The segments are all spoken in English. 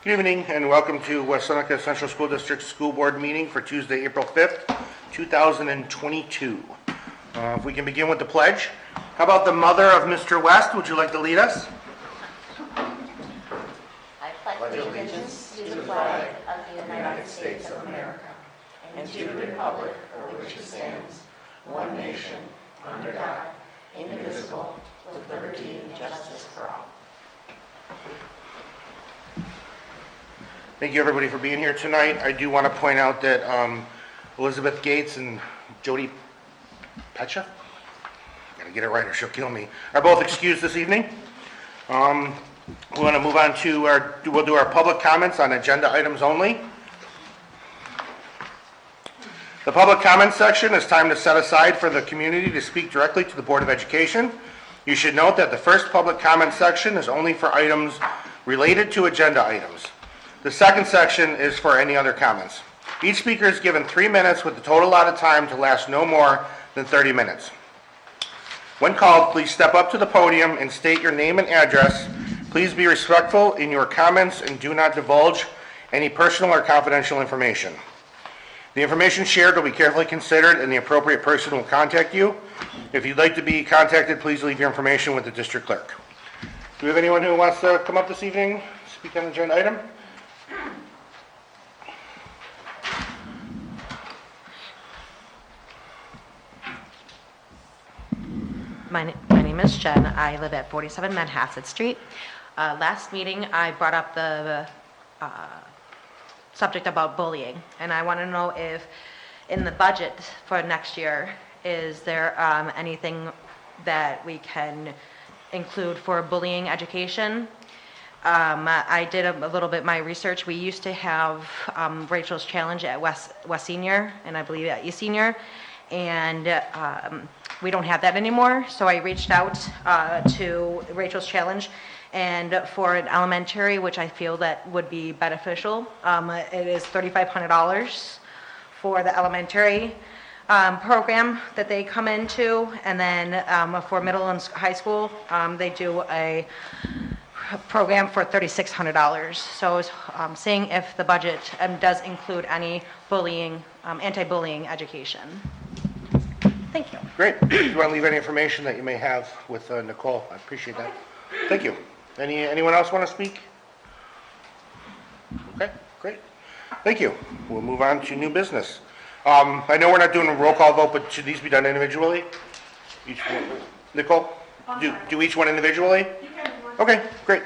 Good evening and welcome to West Seneca Central School District School Board meeting for Tuesday, April 5th, 2022. If we can begin with the pledge. How about the mother of Mr. West? Would you like to lead us? I pledge allegiance to the flag of the United States of America and to the republic for which it stands, one nation, under God, indivisible, with liberty and justice for all. Thank you everybody for being here tonight. I do want to point out that Elizabeth Gates and Jody Petcha, gotta get it right or she'll kill me, are both excused this evening. We want to move on to we'll do our public comments on agenda items only. The public comment section is time to set aside for the community to speak directly to the Board of Education. You should note that the first public comment section is only for items related to agenda items. The second section is for any other comments. Each speaker is given 3 minutes with the total allotted time to last no more than 30 minutes. When called, please step up to the podium and state your name and address. Please be respectful in your comments and do not divulge any personal or confidential information. The information shared will be carefully considered and the appropriate person will contact you. If you'd like to be contacted, please leave your information with the district clerk. Do we have anyone who wants to come up this evening, speak on the agenda item? My name is Jen. I live at 47 Manhasset Street. Last meeting, I brought up the subject about bullying, and I want to know if in the budget for next year, is there anything that we can include for bullying education? I did a little bit my research. We used to have Rachel's Challenge at West Senior, and I believe at East Senior, and we don't have that anymore. So I reached out to Rachel's Challenge, and for an elementary, which I feel that would be beneficial, it is $3,500 for the elementary program that they come into, and then for middle and high school, they do a program for $3,600. So seeing if the budget does include any bullying, anti-bullying education. Thank you. Great. Do you want to leave any information that you may have with Nicole? I appreciate that. Thank you. Anyone else want to speak? Okay, great. Thank you. We'll move on to new business. I know we're not doing a roll call vote, but should these be done individually? Each one. Nicole? Do each one individually? Okay, great.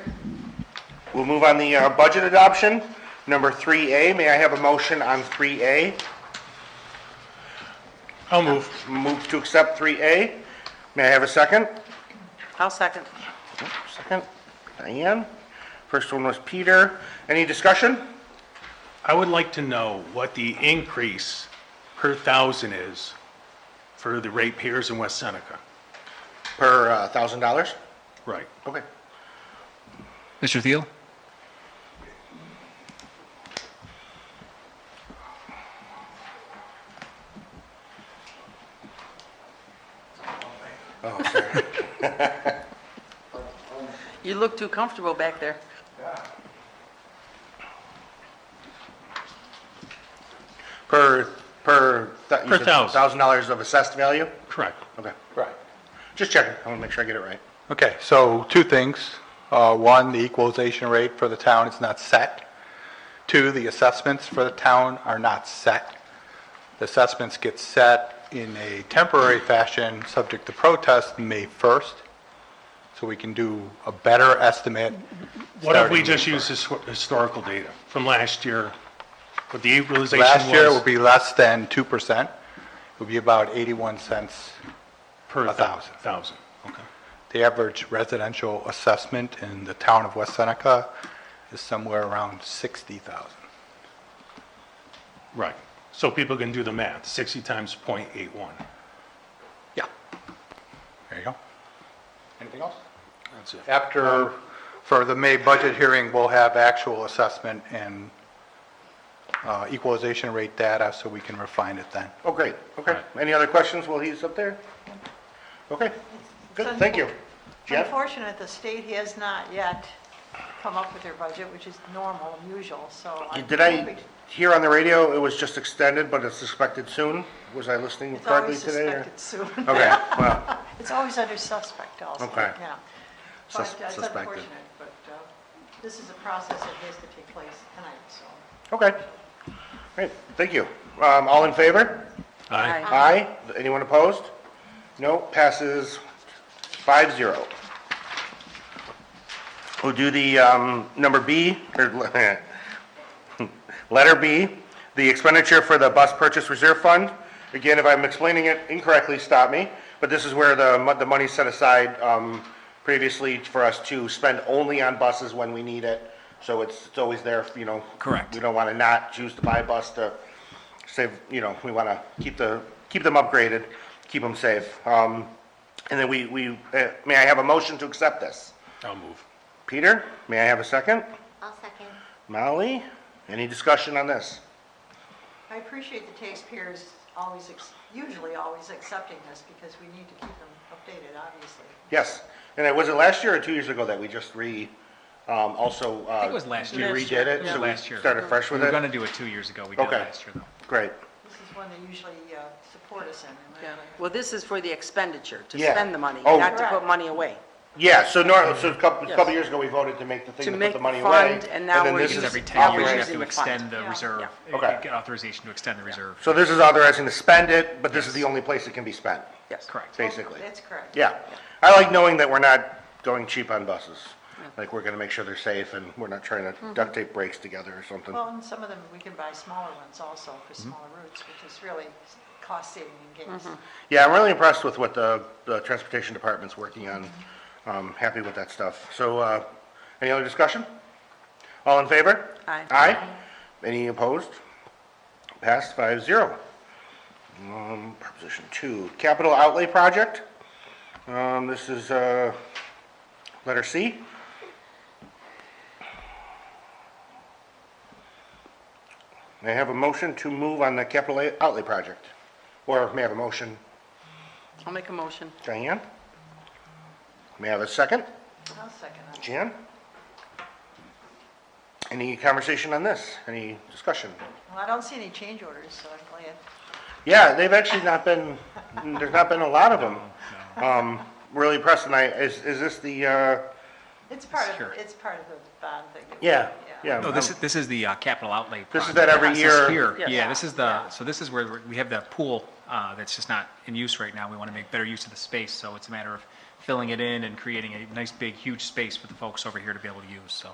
We'll move on the budget adoption. Number 3A. May I have a motion on 3A? I'll move. Move to accept 3A. May I have a second? I'll second. Second. Diane. First one was Peter. Any discussion? I would like to know what the increase per thousand is for the ratepayers in West Seneca. Per $1,000? Right. Okay. Mr. Thiel? Oh, sorry. You look too comfortable back there. Per $1,000 of assessed value? Correct. Okay. Right. Just checking. I want to make sure I get it right. Okay, so two things. One, the equalization rate for the town is not set. Two, the assessments for the town are not set. The assessments get set in a temporary fashion, subject to protest, May 1st. So we can do a better estimate. What if we starting just May use 1st. historical data from last year? What the equalization was? Last year will be less than 2%. It will be about 81 cents per a thousand. thousand. Okay. The average residential assessment in the town of West Seneca is somewhere around 60,000. Right. So people can do the math. 60 times 0.81. Yeah. There you go. Anything else? That's it. After, for the May budget hearing, we'll have actual assessment and equalization rate data so we can refine it then. Oh, great. Okay. Any other questions while he's up there? Okay. Good. Thank you. Jeff? Unfortunate, the state has not yet come up with their budget, which is normal and usual, so. I'm Did I hoping- hear on the radio it was just extended, but it's expected soon? Was I listening It's correctly always today? or- suspected soon. Okay, well, It's always under suspect also. Okay. Yeah. Sus- But it's suspected. unfortunate, but this is a process that has to take place tonight, so. okay. Great, thank you. All in favor? Aye. Aye. Anyone opposed? No, passes 5-0. We'll do the number B, or letter B, the expenditure for the bus purchase reserve fund. Again, if I'm explaining it incorrectly, stop me, but this is where the money's set aside previously for us to spend only on buses when we need it. So it's always there, you know. Correct. We don't want to not choose to buy a bus to save, you know, we want to keep them upgraded, keep them safe. And then may I have a motion to accept this? I'll move. Peter, may I have a second? I'll second. Molly, any discussion on this? I appreciate the taxpayers usually always accepting this because we need to keep them updated, obviously. Yes, and was it last year or 2 years ago that we just also? I think it was last we year. redid it, Yeah, so we last year. started fresh We with were it? going to do it 2 years ago. We did Okay. last year, though. Great. This is one they usually support us in. Yeah. Well, this is for the expenditure, to Yeah. spend the money, Oh. not to put Correct. money away. Yeah, so a couple Yes. years ago, we voted to make the thing To to put make the the money away. fund, and now then we're this using- is Every 10 now we're years, you have using to the fund. extend the Yeah. reserve. Yeah. Okay. Get authorization to extend the reserve. So this is authorizing to spend it, but this is the only place it can be spent, Yes. Correct. basically. That's correct. Yeah, I like knowing that we're not going cheap on buses. Like, we're gonna make sure they're safe and we're not trying to duct tape brakes together or something. Well, and some of them, we can buy smaller ones also for smaller routes, which is really cost saving in case. Yeah, I'm really impressed with what the transportation department's working on. Happy with that stuff. So, any other discussion? All in favor? Aye. Aye. Any opposed? Passed 5-0. Proposition 2, capital outlay project. This is, letter C. May I have a motion to move on the capital outlay project? Or may I have a motion, I'll make a motion. Diane? May I have a second? I'll second it. Jan? Any conversation on this? Any discussion? Well, I don't see any change orders, so I'm glad. Yeah, they've actually not been, there's not been a lot of them. Really impressed, and is this the, It's part of, Sure. it's part of the bond thing. that we- yeah, yeah. No, this is the capital outlay. This is project. that every This year- here. Yes. Yeah, this is so this is where we have the pool that's just not in use right now. We want to make better use of the space, so it's a matter of filling it in and creating a nice, big, huge space for the folks over here to be able to use, so.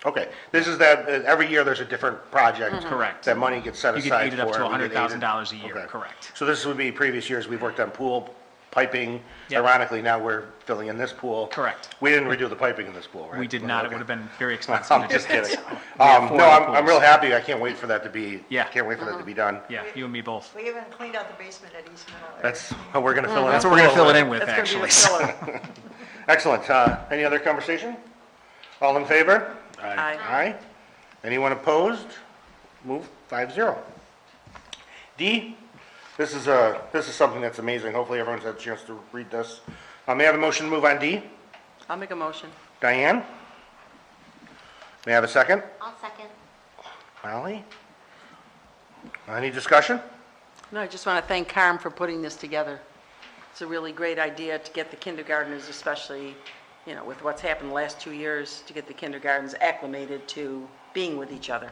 Okay, this is that, every year there's a different project. Correct. That money gets set You aside get for. aided up to and we get aided. $100,000 a year, Okay. correct. So this would be previous years, we've worked on pool, piping. Yep. Ironically, now we're filling in this pool. Correct. We didn't redo the piping in this pool, right? We did not, it Okay. would have been very expensive. I'm to just do that, kidding. so. We have four No, other I'm pools. real happy, I can't wait for that to be. Yeah. Can't wait for that to be done. Yeah, you and me both. We haven't cleaned out the basement at East Middle. That's how we're gonna fill it. That's what we're gonna fill it in with, That's going to be actually. the filler. Excellent. Any other conversation? All in favor? Aye. Aye. Anyone opposed? Move 5-0. D, this is something that's amazing. Hopefully everyone's had a chance to read this. May I have a motion to move on D? I'll make a motion. Diane? May I have a second? I'll second. Molly? Any discussion? No, I just want to thank Carm for putting this together. It's a really great idea to get the kindergartners, especially, you know, with what's happened the last 2 years, to get the kindergartens acclimated to being with each other.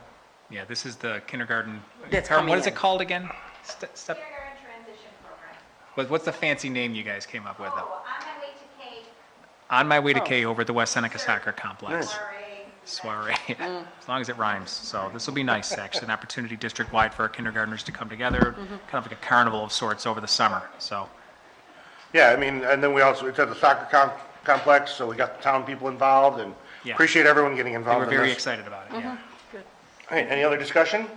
Yeah, this is the kindergarten. That's Carmen, coming what is in. it called again? Step, Kindergarten transition program. what's the fancy name you guys came up with? though? Oh, on my way to K, On my way to K over at the West Seneca Soccer Complex. soiree. Soiree, as long as it rhymes. So this will be nice, actually, an opportunity district-wide for our kindergartners to come together, kind of like a carnival of sorts over the summer, so. Yeah, I mean, and then it's at the soccer complex, so we got the town people involved and Yeah. appreciate everyone getting They involved were in very this. excited about it, yeah. Good. All right, any other discussion?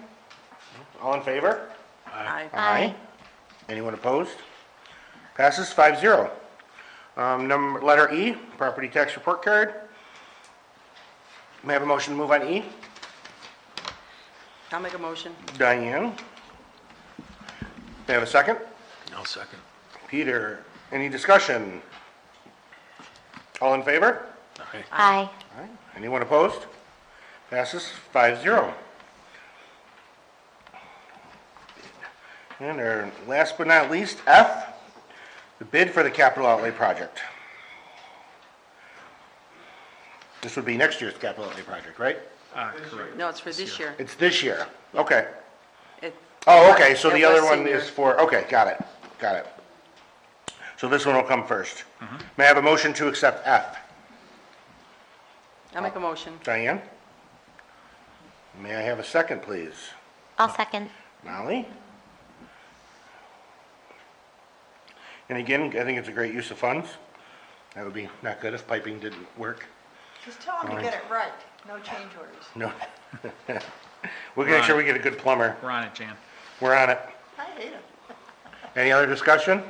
All in favor? Aye. Aye. Anyone opposed? Passes 5-0. Letter E, property tax report card. May I have a motion to move on E? I'll make a motion. Diane? May I have a second? I'll second. Peter, any discussion? All in favor? Aye. Aye. All right. Anyone opposed? Passes 5-0. And our last but not least, F, the bid for the capital outlay project. This would be next year's capital outlay project, right? Correct. No, it's for this year. It's this year. Okay. It- Oh, okay, so it the was other one senior. is for, okay, got it. So this one will come first. May I have a motion to accept F? I'll make a motion. Diane? May I have a second, please? I'll second. Molly? And again, I think it's a great use of funds. That would be not good if piping didn't work. Just tell them to get it right, no change orders. No. We'll make sure we get a good plumber. We're on it, Jan. We're on it. I hate it. Any other discussion?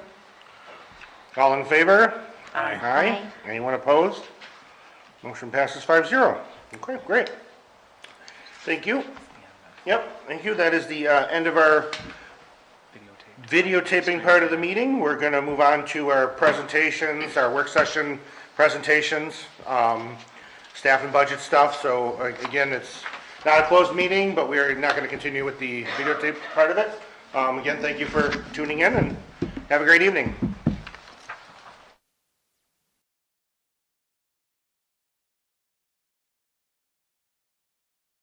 All in favor? Aye. Aye. Anyone opposed? Motion passes 5-0. Okay, great. Thank you. Yep, thank you. That is the end of our videotaping part of the meeting. We're going to move on to our presentations, our work session presentations, staff and budget stuff. So again, it's not a closed meeting, but we're not going to continue with the videotape part of it. Again, thank you for tuning in and have a great evening.